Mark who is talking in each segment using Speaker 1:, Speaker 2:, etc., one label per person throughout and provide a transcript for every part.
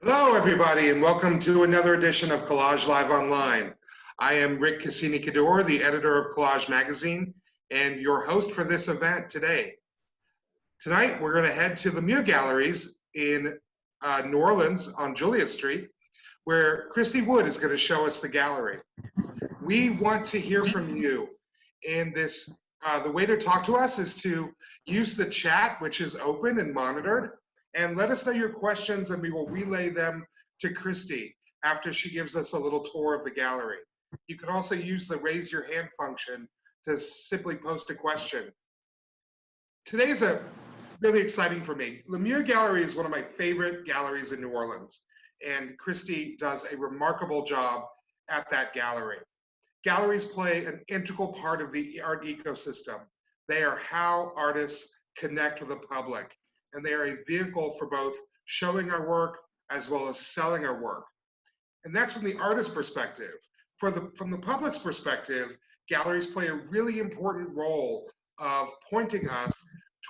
Speaker 1: Hello, everybody, and welcome to another edition of Collage Live Online. I am Rick Cassini-Cador, the editor of Collage Magazine, and your host for this event today. Tonight, we're going to head to LeMieux Galleries in New Orleans on Juliet Street, where Christy Wood is going to show us the gallery. We want to hear from you, and the way to talk to us is to use the chat, which is open and monitored, and let us know your questions, and we will relay them to Christy after she gives us a little tour of the gallery. You can also use the raise your hand function to simply post a question. Today's really exciting for me. LeMieux Gallery is one of my favorite galleries in New Orleans, and Christy does a remarkable job at that gallery. Galleries play an integral part of the art ecosystem. They are how artists connect with the public, and they are a vehicle for both showing our work as well as selling our work. And that's from the artist's perspective. From the public's perspective, galleries play a really important role of pointing us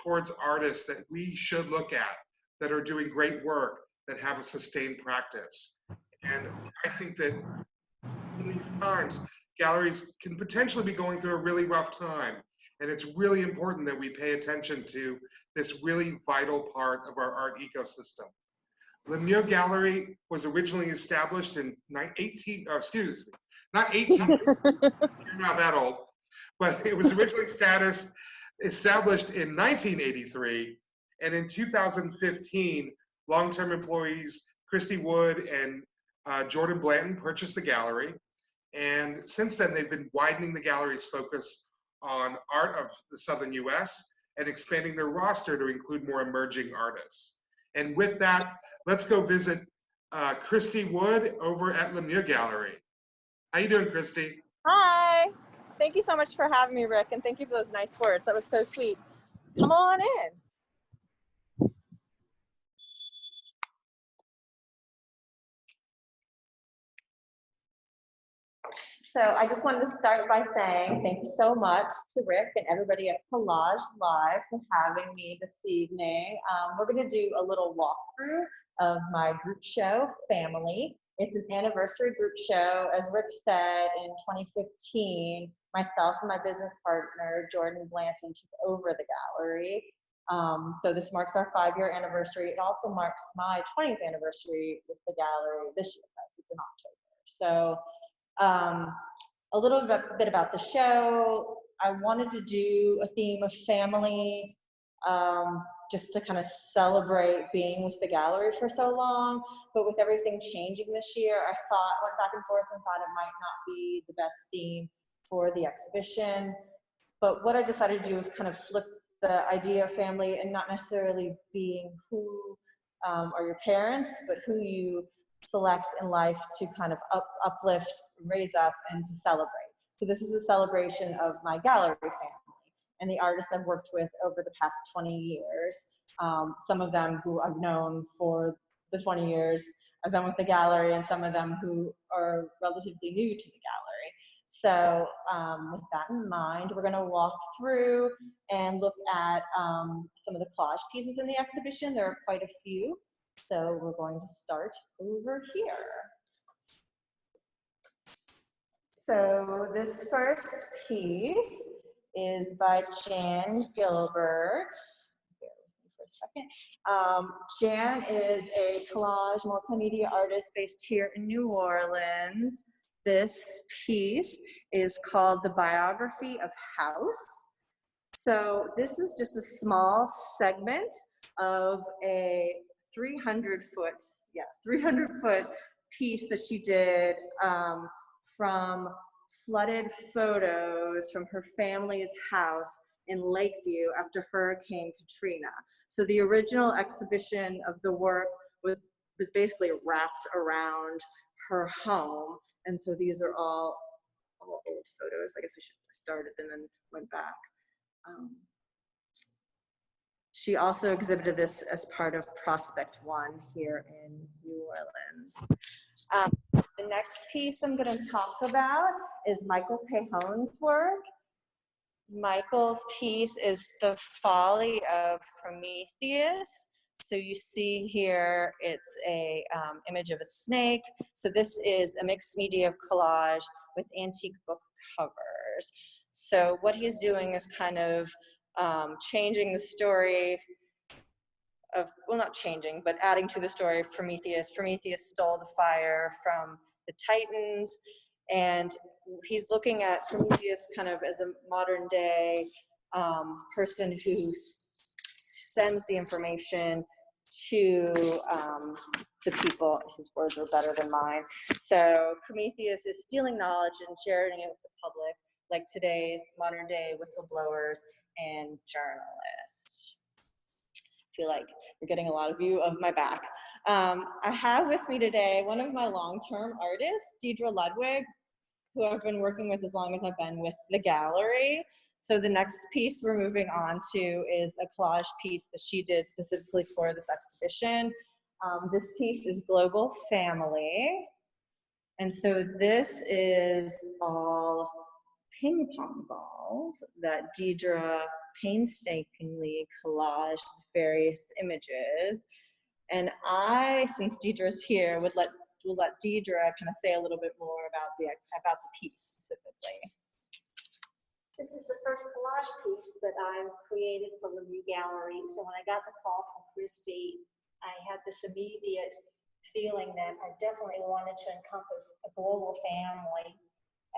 Speaker 1: towards artists that we should look at, that are doing great work, that have a sustained practice. And I think that in these times, galleries can potentially be going through a really rough time. And it's really important that we pay attention to this really vital part of our art ecosystem. LeMieux Gallery was originally established in not 18, you're not that old, but it was originally established in 1983. And in 2015, long-term employees Christy Wood and Jordan Blanton purchased the gallery. And since then, they've been widening the gallery's focus on art of the Southern US and expanding their roster to include more emerging artists. And with that, let's go visit Christy Wood over at LeMieux Gallery. How you doing, Christy?
Speaker 2: Hi. Thank you so much for having me, Rick, and thank you for those nice words. That was so sweet. Come on in. So I just wanted to start by saying thank you so much to Rick and everybody at Collage Live for having me this evening. We're going to do a little walkthrough of my group show, Family. It's an anniversary group show. As Rick said, in 2015, myself and my business partner, Jordan Blanton, took over the gallery. So this marks our 5-year anniversary. It also marks my 20th anniversary with the gallery this year, because it's in October. So a little bit about the show. I wanted to do a theme of family, just to kind of celebrate being with the gallery for so long. But with everything changing this year, went back and forth and thought it might not be the best theme for the exhibition. But what I decided to do was kind of flip the idea of family and not necessarily being who are your parents, but who you select in life to kind of uplift, raise up, and to celebrate. So this is a celebration of my gallery family and the artists I've worked with over the past 20 years. Some of them who I've known for the 20 years I've been with the gallery, and some of them who are relatively new to the gallery. So with that in mind, we're going to walk through and look at some of the collage pieces in the exhibition. There are quite a few. So we're going to start over here. So this first piece is by Jan Gilbert. Bear with me for a second. Jan is a collage multimedia artist based here in New Orleans. This piece is called The Biography of House. So this is just a small segment of a 300-foot piece that she did from flooded photos from her family's house in Lakeview after Hurricane Katrina. So the original exhibition of the work was basically wrapped around her home, and so these are all old photos. I guess I started and then went back. She also exhibited this as part of Prospect One here in New Orleans. The next piece I'm going to talk about is Michael Pajón's work. Michael's piece is The Folly of Prometheus. So you see here, it's a image of a snake. So this is a mixed media collage with antique book covers. So what he's doing is kind of changing the story of, well, not changing, but adding to the story of Prometheus. Prometheus stole the fire from the Titans, and he's looking at Prometheus kind of as a modern day person who sends the information to the people. His words are better than mine. So Prometheus is stealing knowledge and sharing it with the public, like today's modern day whistleblowers and journalists. I feel like you're getting a lot of view of my back. I have with me today one of my long-term artists, Deidre Ludwig, who I've been working with as long as I've been with the gallery. So the next piece we're moving on to is a collage piece that she did specifically for this exhibition. This piece is Global Family. And so this is all ping pong balls that Deidre painstakingly collaged various images. And I, since Deidre's here, will let Deidre kind of say a little bit more about the piece specifically.
Speaker 3: This is the first collage piece that I created for LeMieux Galleries. So when I got the call from Christy, I had this immediate feeling that I definitely wanted to encompass a global family.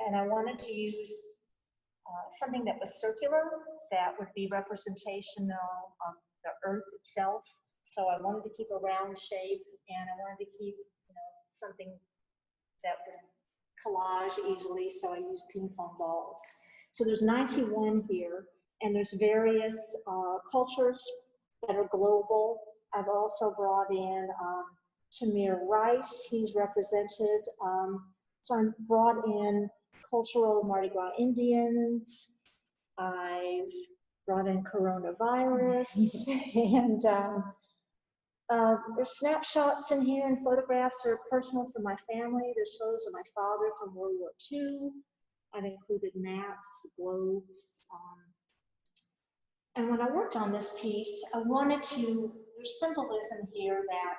Speaker 3: And I wanted to use something that was circular, that would be representational of the earth itself. So I wanted to keep a round shape, and I wanted to keep, something that would collage easily. So I used ping pong balls. So there's 91 here, and there's various cultures that are global. I've also brought in Tamir Rice. He's represented. So I brought in cultural Mardi Gras Indians. I've brought in coronavirus, and there's snapshots in here and photographs that are personal for my family. There's photos of my father from World War II. I've included maps, globes. And when I worked on this piece, I wanted to, there's symbolism here that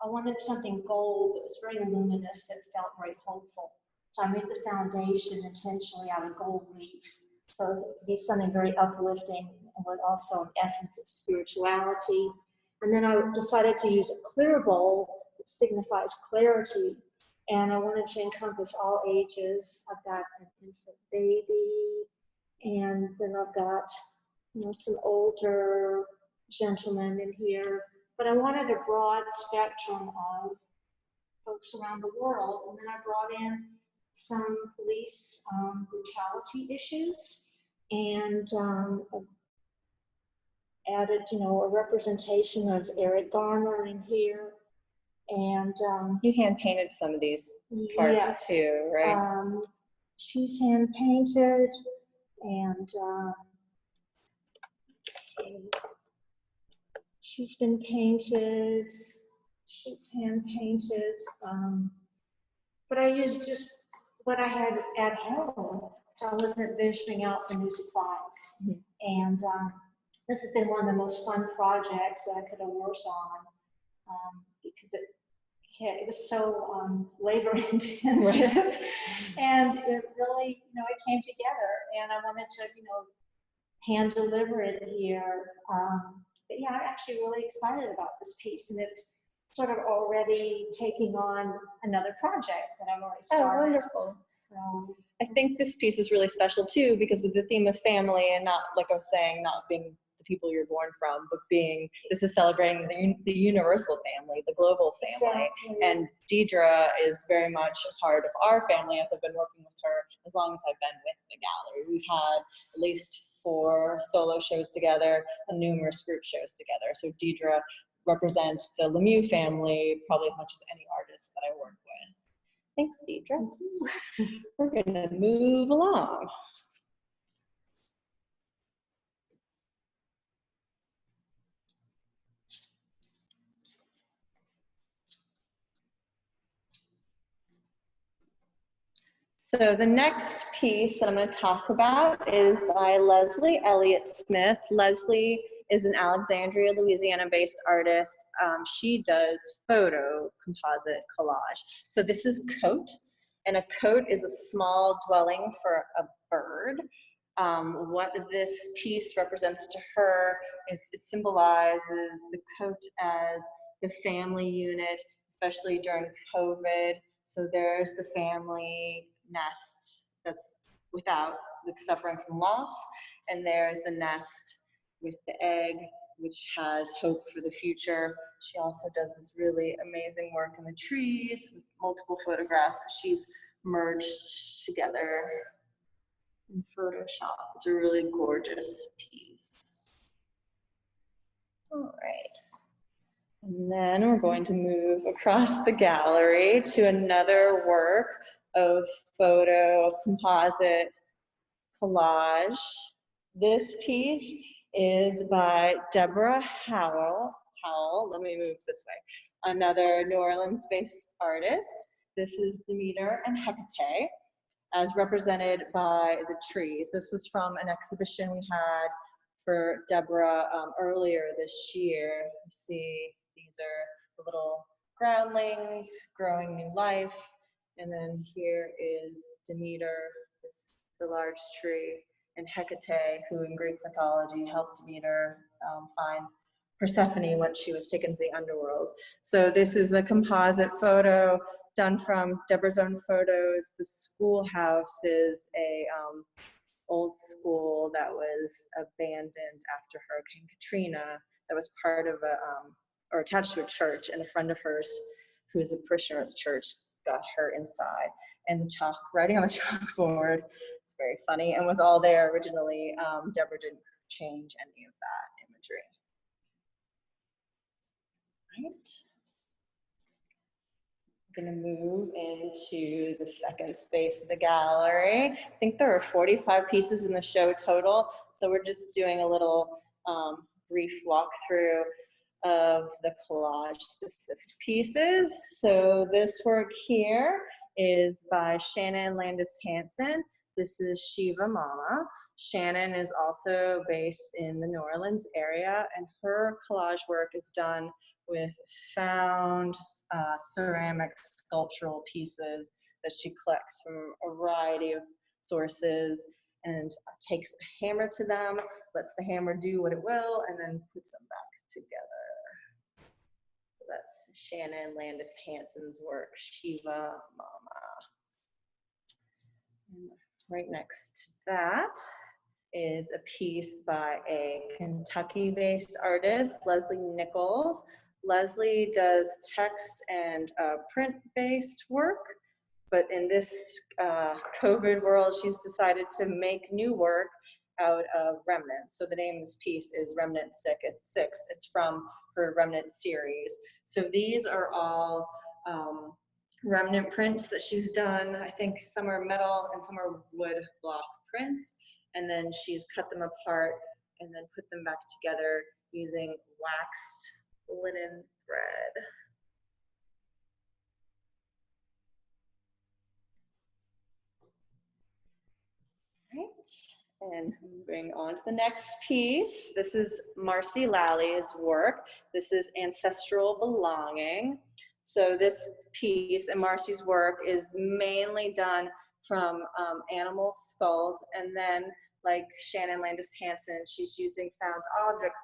Speaker 3: I wanted something gold that was very luminous, that felt very hopeful. So I made the foundation intentionally out of gold leaf. So it would be something very uplifting, and with also an essence of spirituality. And then I decided to use a clear bowl that signifies clarity. And I wanted to encompass all ages. I've got an infant baby, and then I've got, some older gentlemen in here. But I wanted a broad spectrum of folks around the world. And then I brought in some police brutality issues, and added, a representation of Eric Garner in here. And
Speaker 2: you hand painted some of these parts, yes, too, right?
Speaker 3: She's hand painted, and she's been painted. She's hand painted. But I used just what I had at home, so I wasn't venturing out for new supplies. Mm-hmm. And this has been one of the most fun projects that I could have worked on, because it was so labor intensive, right. And it really, it came together, and I wanted to, hand deliver it here. But yeah, I'm actually really excited about this piece, and it's sort of already taking on another project that I'm already started.
Speaker 2: Oh, wonderful.
Speaker 3: So
Speaker 2: I think this piece is really special too, because with the theme of family, and not, like I was saying, not being the people you're born from, but this is celebrating the universal family, the global family. Exactly. And Deidre is very much a part of our family, as I've been working with her as long as I've been with the gallery. We've had at least 4 solo shows together and numerous group shows together. So Deidre represents the LeMieux family probably as much as any artist that I work with. Thanks, Deidre. We're gonna move along. So the next piece that I'm going to talk about is by Leslie Elliottsmith. Leslie is an Alexandria, Louisiana-based artist. She does photo composite collage. So this is coat, and a coat is a small dwelling for a bird. What this piece represents to her is it symbolizes the coat as the family unit, especially during COVID. So there's the family nest that's suffering from loss, and there's the nest with the egg, which has hope for the future. She also does this really amazing work in the trees with multiple photographs that she's merged together in Photoshop. It's a really gorgeous piece. All right. And then we're going to move across the gallery to another work of photo composite collage. This piece is by Deborah Howell. Let me move this way. Another New Orleans-based artist. This is Demeter and Hecate, as represented by the trees. This was from an exhibition we had for Deborah earlier this year. You see, these are the little groundlings growing new life. And then here is Demeter, the large tree, and Hecate, who in Greek mythology helped Demeter find Persephone when she was taken to the underworld. So this is a composite photo done from Deborah's own photos. The schoolhouse is a old school that was abandoned after Hurricane Katrina, that was part of or attached to a church, and a friend of hers who is a parishioner of the church got her inside. And the writing on the chalkboard, it's very funny, and was all there originally. Deborah didn't change any of that imagery. Right. I'm gonna move into the second space of the gallery. I think there are 45 pieces in the show total, so we're just doing a little brief walkthrough of the collage specific pieces. So this work here is by Shannon Landis Hansen. This is Shiva Mama. Shannon is also based in the New Orleans area, and her collage work is done with found ceramic sculptural pieces that she collects from a variety of sources and takes a hammer to them, lets the hammer do what it will, and then puts them back together. So that's Shannon Landis Hansen's work, Shiva Mama. And right next to that is a piece by a Kentucky-based artist, Leslie Nichols. Leslie does text and print-based work, but in this COVID world, she's decided to make new work out of remnants. So the name of this piece is Remnant 6. It's from her Remnant series. So these are all remnant prints that she's done. I think some are metal and some are wood block prints. And then she's cut them apart and then put them back together using waxed linen thread. Right. And moving on to the next piece. This is Marcy Lally's work. This is Ancestral Belonging. So this piece and Marcy's work is mainly done from animal skulls, and then like Shannon Landis Hansen, she's using found objects,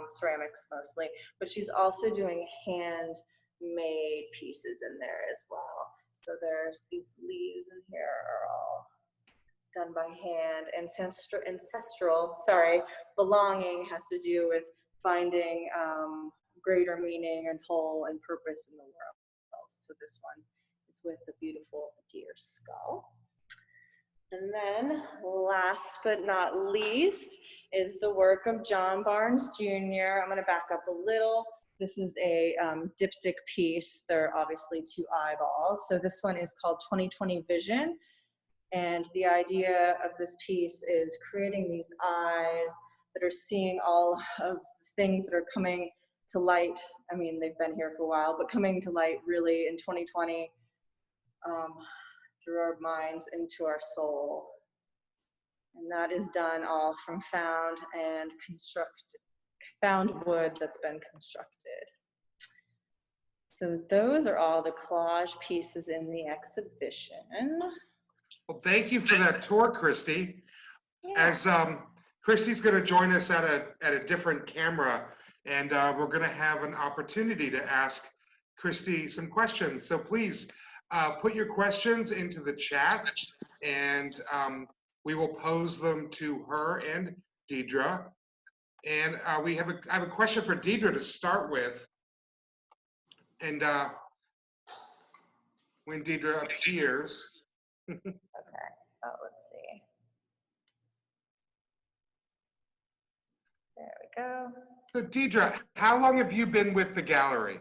Speaker 2: ceramics mostly, but she's also doing handmade pieces in there as well. So there's these leaves in here are all done by hand. Ancestral belonging has to do with finding greater meaning and whole and purpose in the world. So this one is with the beautiful deer skull. And then last but not least is the work of John Barnes Jr. I'm going to back up a little. This is a diptych piece. There are obviously two eyeballs. So this one is called 2020 Vision. And the idea of this piece is creating these eyes that are seeing all of the things that are coming to light. I mean, they've been here for a while, but coming to light really in 2020 through our minds into our soul. And that is done all from found wood that's been constructed. So those are all the collage pieces in the exhibition.
Speaker 1: Well, thank you for that tour, Christy.
Speaker 2: Yeah.
Speaker 1: As Christy's going to join us at a different camera, and we're going to have an opportunity to ask Christy some questions. So please put your questions into the chat, and we will pose them to her and Deidre. And I have a question for Deidre to start with. And when Deidre appears.
Speaker 2: Okay. Oh, let's see. There we go.
Speaker 1: So Deidre, how long have you been with the gallery?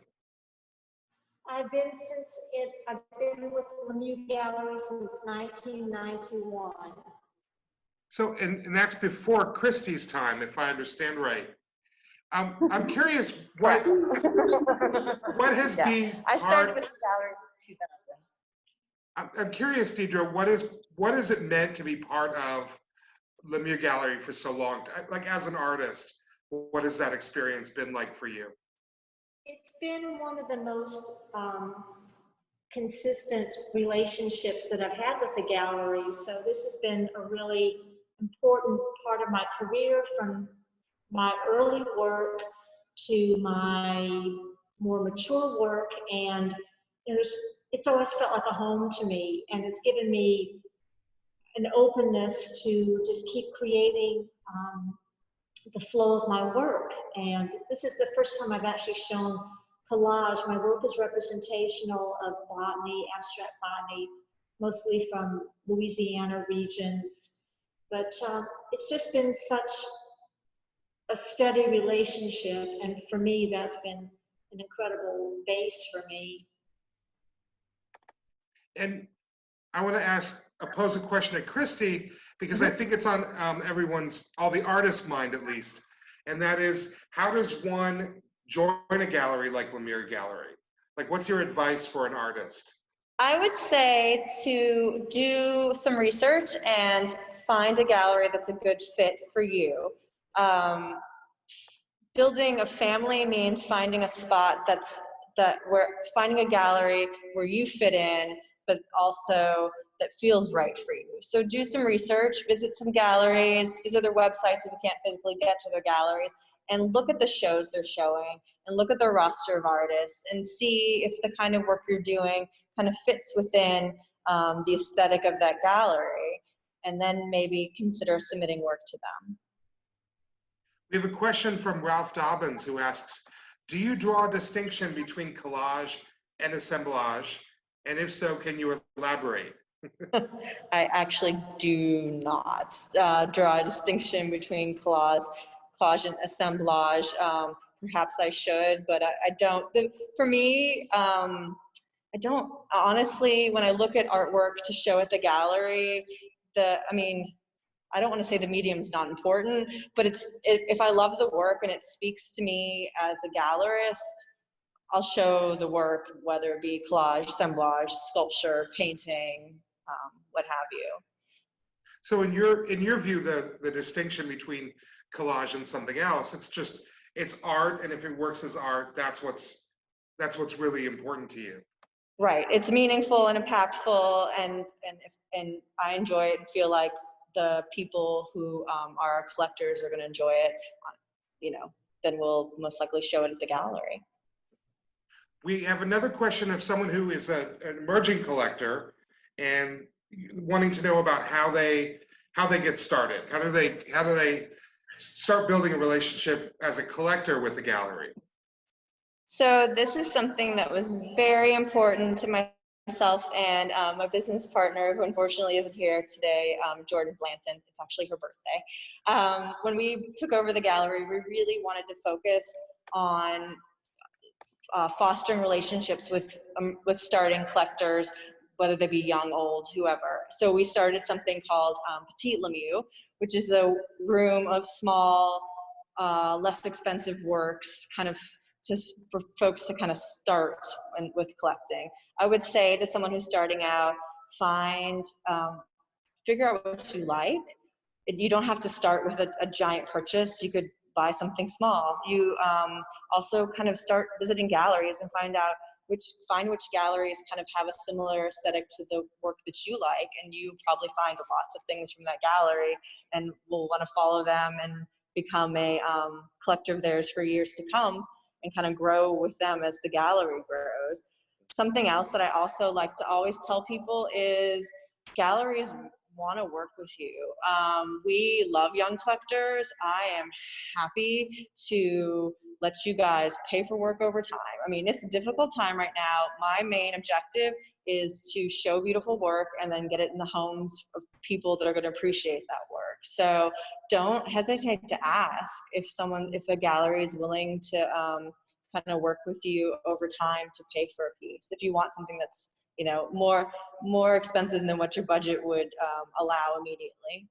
Speaker 3: I've been with LeMieux Galleries since 1991.
Speaker 1: So, and that's before Christy's time, if I understand right. I'm curious what has been.
Speaker 2: I started with the gallery in 2000.
Speaker 1: I'm curious, Deidre, what has it meant to be part of LeMieux Gallery for so long? Like as an artist, what has that experience been like for you?
Speaker 3: It's been one of the most consistent relationships that I've had with the gallery. So this has been a really important part of my career, from my early work to my more mature work, and it's always felt like a home to me, and it's given me an openness to just keep creating the flow of my work. And this is the first time I've actually shown collage. My work is representational of botany, abstract botany, mostly from Louisiana regions. But it's just been such a steady relationship, and for me, that's been an incredible base for me.
Speaker 1: And I want to pose a question to Christy, because I think it's on all the artists' mind at least, and that is, how does one join a gallery like LeMieux Gallery? Like, what's your advice for an artist?
Speaker 2: I would say to do some research and find a gallery that's a good fit for you. Building a family means finding a spot finding a gallery where you fit in, but also that feels right for you. So do some research, visit some galleries, visit their websites if you can't physically get to their galleries, and look at the shows they're showing, and look at their roster of artists, and see if the kind of work you're doing kind of fits within the aesthetic of that gallery, and then maybe consider submitting work to them.
Speaker 1: We have a question from Ralph Dobbins, who asks, do you draw a distinction between collage and assemblage? And if so, can you elaborate?
Speaker 2: I actually do not draw a distinction between collage and assemblage. Perhaps I should, but I don't. For me, I don't, honestly, when I look at artwork to show at the gallery, I don't want to say the medium's not important, but if I love the work and it speaks to me as a gallerist, I'll show the work, whether it be collage, assemblage, sculpture, painting, what have you.
Speaker 1: So in your view, the distinction between collage and something else, it's art, and if it works as art, that's what's really important to you.
Speaker 2: Right. It's meaningful and impactful, and I enjoy it and feel like the people who are collectors are going to enjoy it, then we'll most likely show it at the gallery.
Speaker 1: We have another question of someone who is an emerging collector and wanting to know about how they get started. How do they start building a relationship as a collector with the gallery?
Speaker 2: So this is something that was very important to myself and my business partner, who unfortunately isn't here today, Jordan Blanton. It's actually her birthday. When we took over the gallery, we really wanted to focus on fostering relationships with starting collectors, whether they be young, old, whoever. So we started something called Petite LeMieux, which is a room of small, less expensive works, kind of just for folks to kind of start with collecting. I would say to someone who's starting out, figure out what you like, you don't have to start with a giant purchase. You could buy something small. You also kind of start visiting galleries and find which galleries kind of have a similar aesthetic to the work that you like, and you probably find lots of things from that gallery and will want to follow them and become a collector of theirs for years to come and kind of grow with them as the gallery grows. Something else that I also like to always tell people is galleries want to work with you. We love young collectors. I am happy to let you guys pay for work over time. I mean, it's a difficult time right now. My main objective is to show beautiful work and then get it in the homes of people that are going to appreciate that work. So don't hesitate to ask if a gallery is willing to kind of work with you over time to pay for a piece. If you want something that's, you know, more expensive than what your budget would allow immediately.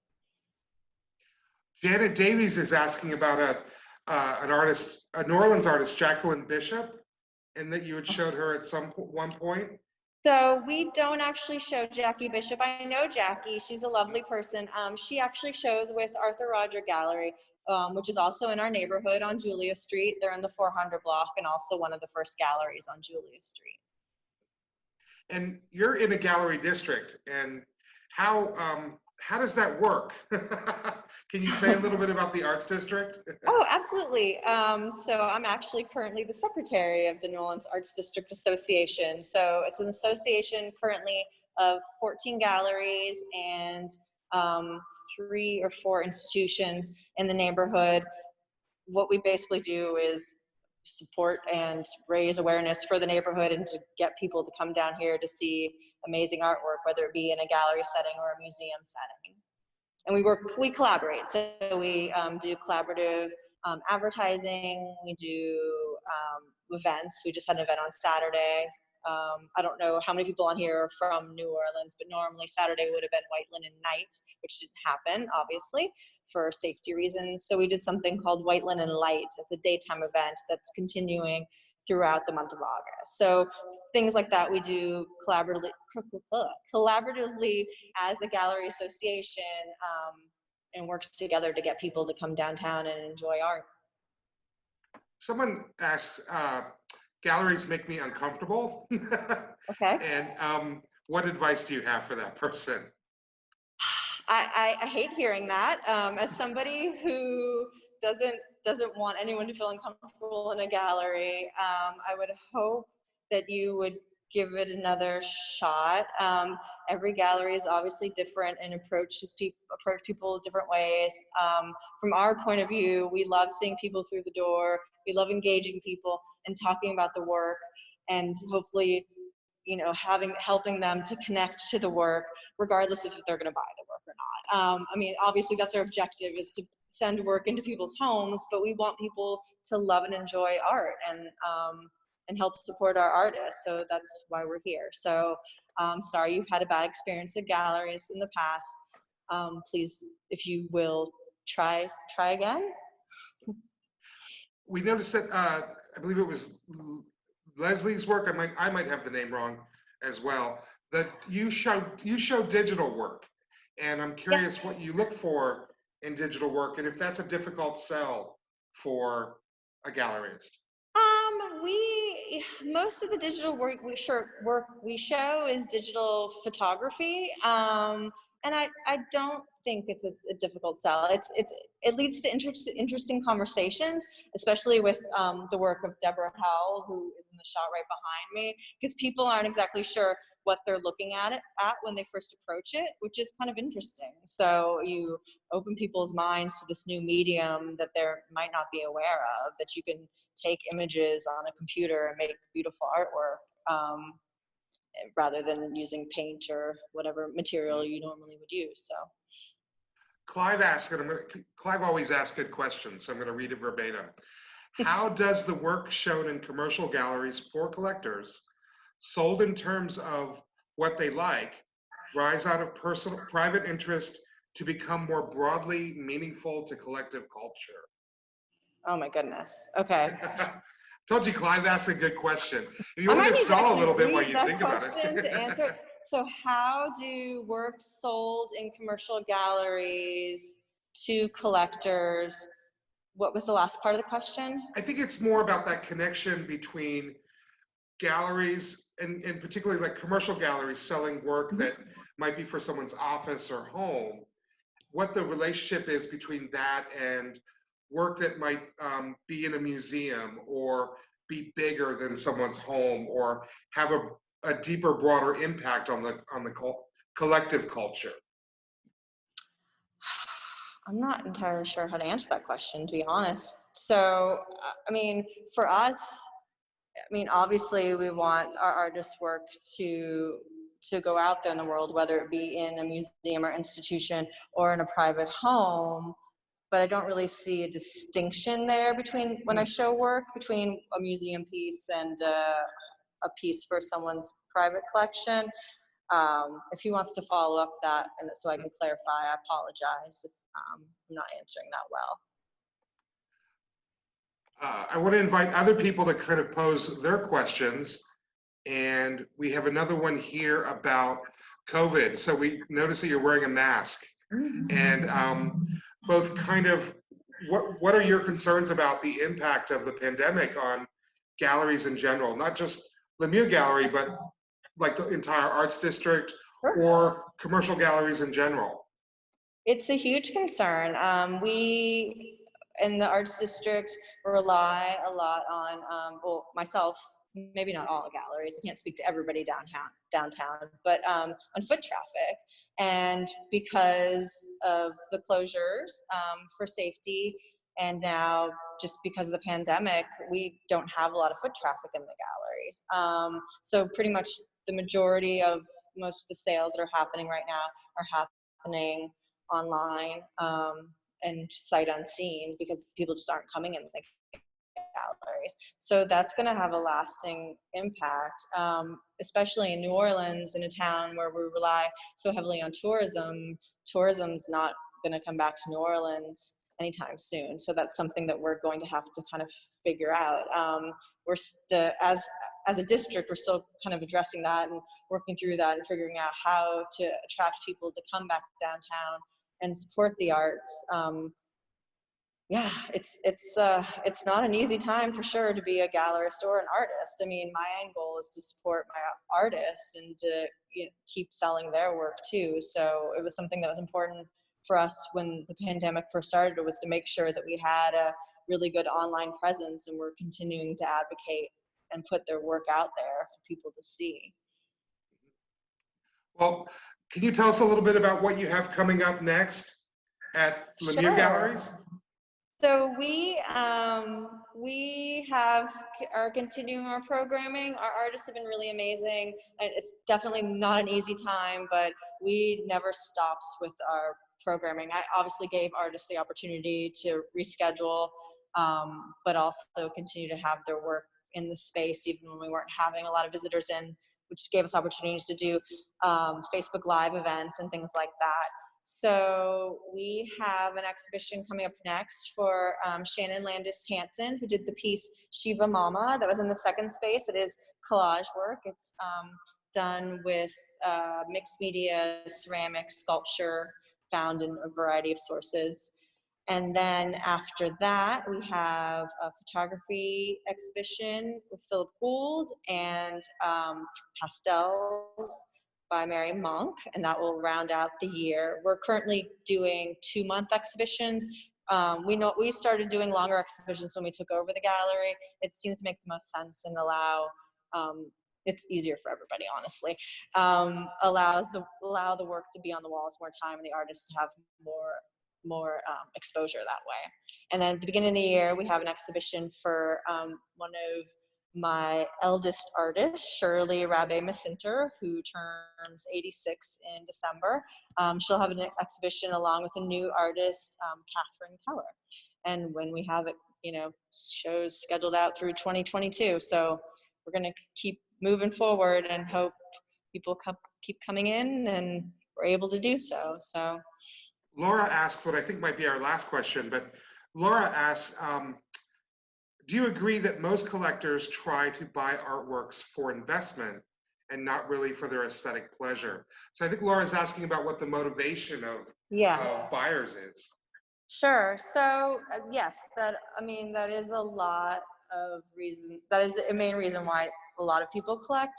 Speaker 1: Janet Davies is asking about an artist, a New Orleans artist, Jacqueline Bishop, and that you had showed her at one point.
Speaker 2: So we don't actually show Jackie Bishop. I know Jackie, she's a lovely person. She actually shows with Arthur Roger Gallery, which is also in our neighborhood on Julia Street. They're in the 400 block and also one of the first galleries on Julia Street.
Speaker 1: And you're in a gallery district, and how does that work? Can you say a little bit about the arts district?
Speaker 2: Oh, absolutely. So I'm actually currently the secretary of the New Orleans Arts District Association. So it's an association currently of 14 galleries and 3 or 4 institutions in the neighborhood. What we basically do is support and raise awareness for the neighborhood and to get people to come down here to see amazing artwork, whether it be in a gallery setting or a museum setting. And we collaborate. So we do collaborative advertising, we do events. We just had an event on Saturday. I don't know how many people on here are from New Orleans, but normally Saturday would have been White Linen Night, which didn't happen, obviously, for safety reasons. So we did something called White Linen Light. It's a daytime event that's continuing throughout the month of August. So things like that we do collaboratively as a gallery association and work together to get people to come downtown and enjoy art.
Speaker 1: Someone asked, galleries make me uncomfortable.
Speaker 2: Okay.
Speaker 1: And what advice do you have for that person?
Speaker 2: I hate hearing that. As somebody who doesn't want anyone to feel uncomfortable in a gallery, I would hope that you would give it another shot. Every gallery is obviously different and approach people different ways. From our point of view, we love seeing people through the door. We love engaging people and talking about the work, and hopefully, you know, helping them to connect to the work, regardless of if they're going to buy the work or not. I mean, obviously that's our objective, is to send work into people's homes, but we want people to love and enjoy art and help support our artists. So that's why we're here. So sorry you've had a bad experience at galleries in the past. Please, if you will, try again.
Speaker 1: We noticed that I believe it was Leslie's work. I might have the name wrong as well. That you show digital work, and I'm curious what you look for in digital work, and if that's a difficult sell for a gallerist.
Speaker 2: Most of the digital work we show is digital photography, and I don't think it's a difficult sell. It leads to interesting conversations, especially with the work of Deborah Howell, who is in the shot right behind me, because people aren't exactly sure what they're looking at when they first approach it, which is kind of interesting. So you open people's minds to this new medium that they might not be aware of, that you can take images on a computer and make beautiful artwork rather than using paint or whatever material you normally would use. So
Speaker 1: Clive asked, and Clive always asks good questions, so I'm going to read it verbatim. How does the work shown in commercial galleries for collectors, sold in terms of what they like, rise out of private interest to become more broadly meaningful to collective culture?
Speaker 2: Oh my goodness. Okay.
Speaker 1: Told you Clive asked a good question. If you want to stall a little bit while you think about it.
Speaker 2: To answer. So how do works sold in commercial galleries to collectors. What was the last part of the question?
Speaker 1: I think it's more about that connection between galleries and particularly like commercial galleries selling work that might be for someone's office or home, what the relationship is between that and work that might be in a museum or be bigger than someone's home or have a deeper, broader impact on the collective culture.
Speaker 2: I'm not entirely sure how to answer that question, to be honest. So, I mean, for us, I mean, obviously we want our artists' work to go out there in the world, whether it be in a museum or institution or in a private home. But I don't really see a distinction there between when I show work between a museum piece and a piece for someone's private collection. If he wants to follow up that, and so I can clarify, I apologize if I'm not answering that well.
Speaker 1: I want to invite other people to kind of pose their questions. And we have another one here about COVID. So we notice that you're wearing a mask. And both kind of, what are your concerns about the impact of the pandemic on galleries in general? Not just LeMieux Gallery, but like the entire arts district or commercial galleries in general?
Speaker 2: It's a huge concern. We in the arts district rely a lot on, well, myself, maybe not all galleries, I can't speak to everybody downtown, but on foot traffic. And because of the closures for safety, and now just because of the pandemic, we don't have a lot of foot traffic in the galleries. So pretty much the majority of most of the sales that are happening right now are happening online and sight unseen because people just aren't coming in the galleries. So that's going to have a lasting impact, especially in New Orleans, in a town where we rely so heavily on tourism. Tourism's not going to come back to New Orleans anytime soon. So that's something that we're going to have to kind of figure out. As a district, we're still kind of addressing that and working through that and figuring out how to attract people to come back downtown and support the arts. Yeah, it's not an easy time for sure to be a gallerist or an artist. I mean, my end goal is to support my artists and to keep selling their work too. So it was something that was important for us when the pandemic first started, was to make sure that we had a really good online presence, and we're continuing to advocate and put their work out there for people to see.
Speaker 1: Well, can you tell us a little bit about what you have coming up next at LeMieux Galleries?
Speaker 2: So we are continuing our programming. Our artists have been really amazing. It's definitely not an easy time, but we never stops with our programming. I obviously gave artists the opportunity to reschedule, but also continue to have their work in the space even when we weren't having a lot of visitors in, which gave us opportunities to do Facebook Live events and things like that. So we have an exhibition coming up next for Shannon Henderson, who did the piece Shiva Mama that was in the second space. It is collage work. It's done with mixed media, ceramic, sculpture, found in a variety of sources. And then after that, we have a photography exhibition with Philip Gould and pastels by Mary Monk, and that will round out the year. We're currently doing 2-month exhibitions. We started doing longer exhibitions when we took over the gallery. It seems to make the most sense and allow, it's easier for everybody, honestly. Allow the work to be on the walls more time and the artists to have more exposure that way. And then at the beginning of the year, we have an exhibition for one of my eldest artist, Shirley Rabé-Macinter, who turns 86 in December. She'll have an exhibition along with a new artist, Kathryn Hunter. And when we have it, shows scheduled out through 2022. So we're gonna keep moving forward and hope people keep coming in and we're able to do so. So
Speaker 1: Laura asked what I think might be our last question, but Laura asks, do you agree that most collectors try to buy artworks for investment and not really for their aesthetic pleasure? So I think Laura's asking about what the motivation of buyers is.
Speaker 2: Sure. So yes, that is a lot of reason. That is the main reason why a lot of people collect.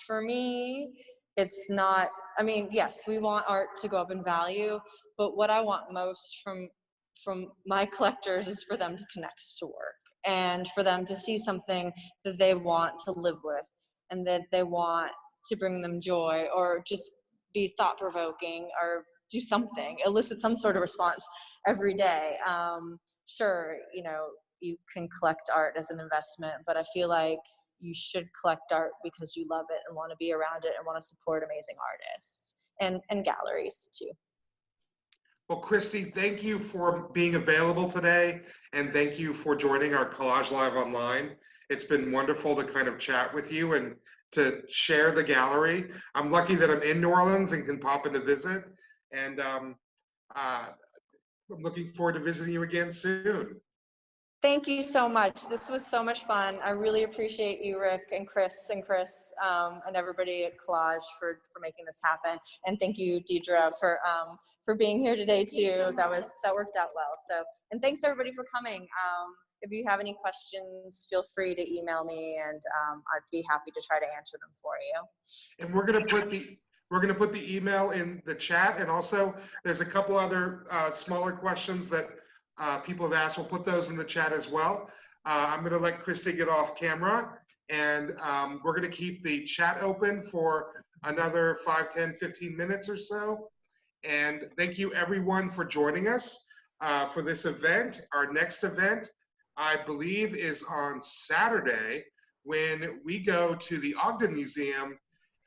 Speaker 2: For me, it's not. I mean, yes, we want art to go up in value, but what I want most from my collectors is for them to connect to work and for them to see something that they want to live with and that they want to bring them joy or just be thought provoking or do something, elicit some sort of response every day. Sure, you can collect art as an investment, but I feel like you should collect art because you love it and want to be around it and want to support amazing artists and galleries too.
Speaker 1: Well, Christy, thank you for being available today, and thank you for joining our Collage Live Online. It's been wonderful to kind of chat with you and to share the gallery. I'm lucky that I'm in New Orleans and can pop in to visit, and I'm looking forward to visiting you again soon.
Speaker 2: Thank you so much. This was so much fun. I really appreciate you, Rick and Chris and everybody at Collage for making this happen. And thank you, Deidre, for being here today too. That worked out well. So, and thanks everybody for coming. If you have any questions, feel free to email me, and I'd be happy to try to answer them for you.
Speaker 1: And we're gonna put the email in the chat, and also there's a couple other smaller questions that people have asked. We'll put those in the chat as well. I'm going to let Christy get off camera, and we're going to keep the chat open for another 5, 10, 15 minutes or so. And thank you everyone for joining us for this event. Our next event, I believe, is on Saturday when we go to the Ogden Museum,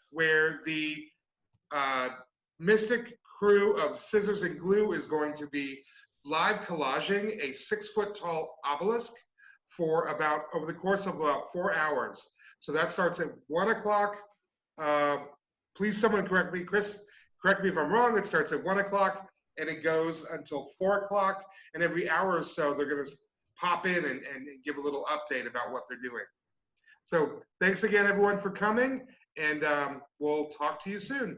Speaker 1: where the Mystic crew of Scissors and Glue is going to be live collaging a 6-foot-tall obelisk for over the course of about 4 hours. So that starts at 1 o'clock. Please, someone correct me, Chris, correct me if I'm wrong. It starts at 1 o'clock and it goes until 4 o'clock. And every hour or so, they're going to pop in and give a little update about what they're doing. So thanks again, everyone, for coming, and we'll talk to you soon.